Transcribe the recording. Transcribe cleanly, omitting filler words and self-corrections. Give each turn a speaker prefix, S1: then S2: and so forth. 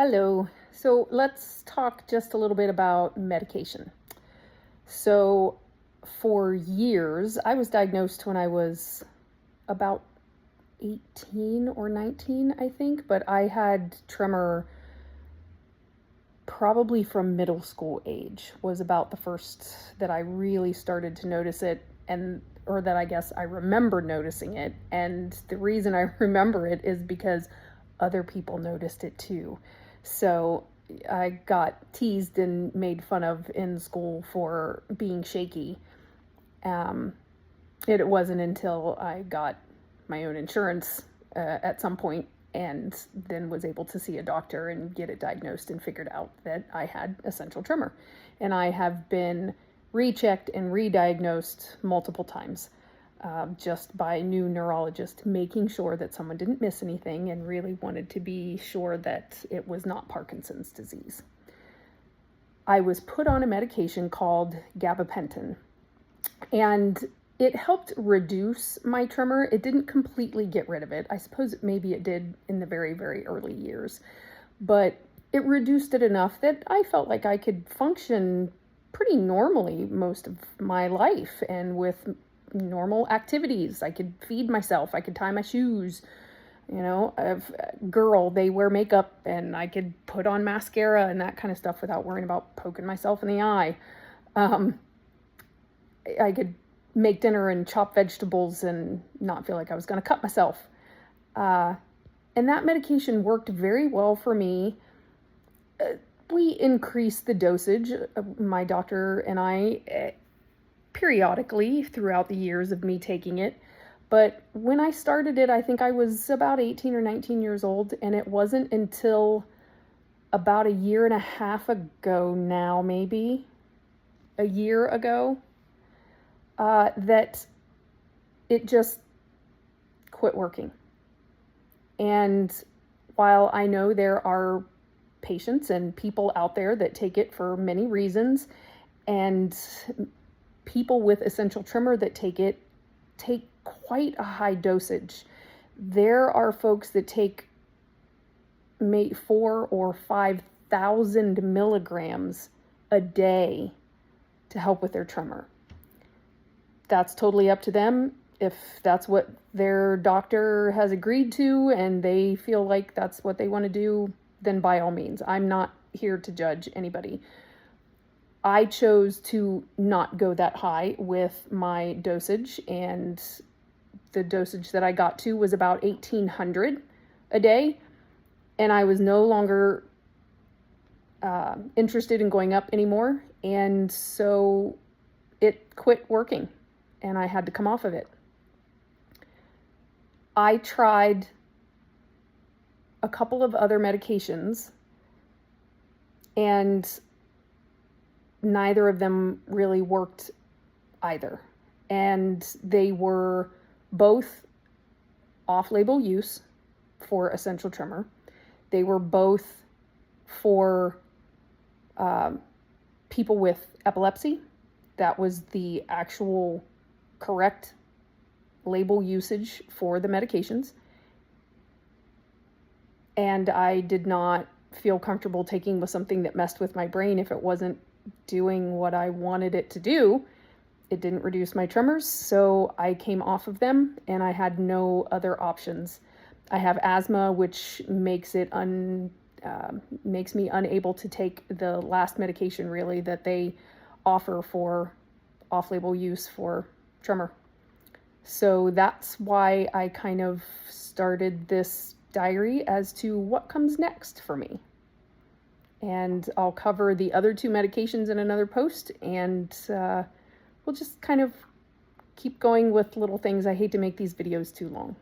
S1: Hello. So let's talk just a little bit about medication. So for years, I was diagnosed when I was about 18 or 19, I think, but I had tremor probably from middle school age was about the first that I really started to notice it, and or that I guess I remember noticing it. And the reason I remember it is because other people noticed it too. So I got teased and made fun of in school for being shaky. Um, it wasn't until I got my own insurance at some point and then was able to see a doctor and get it diagnosed and figured out that I had essential tremor. And I have been rechecked and re-diagnosed multiple times, just by new neurologists, making sure that someone didn't miss anything and really wanted to be sure that it was not Parkinson's disease. I was put on a medication called gabapentin, and it helped reduce my tremor. It didn't completely get rid of it. I suppose maybe it did in the very, very early years, but it reduced it enough that I felt like I could function pretty normally most of my life and with normal activities. I could feed myself, I could tie my shoes. A girl, they wear makeup and I could put on mascara and that kind of stuff without worrying about poking myself in the eye. I could make dinner and chop vegetables and not feel like I was going to cut myself. And that medication worked very well for me. We increased the dosage, my doctor and I, periodically throughout the years of me taking it. But when I started it, I think I was about 18 or 19 years old, and it wasn't until about a year and a half ago now, maybe a year ago, that it just quit working. And while I know there are patients and people out there that take it for many reasons, and people with essential tremor that take quite a high dosage. There are folks that take 4,000 or 5,000 milligrams a day to help with their tremor. That's totally up to them. If that's what their doctor has agreed to and they feel like that's what they want to do, then by all means. I'm not here to judge anybody. I chose to not go that high with my dosage, and the dosage that I got to was about 1,800 a day, and I was no longer interested in going up anymore, and so it quit working, and I had to come off of it. I tried a couple of other medications, and neither of them really worked either. And they were both off-label use for essential tremor. They were both for people with epilepsy. That was the actual correct label usage for the medications. And I did not feel comfortable taking with something that messed with my brain if it wasn't doing what I wanted it to do. It didn't reduce my tremors, so I came off of them and I had no other options. I have asthma, which makes me unable to take the last medication really that they offer for off-label use for tremor. So that's why I kind of started this diary as to what comes next for me. And I'll cover the other two medications in another post, and we'll just kind of keep going with little things. I hate to make these videos too long.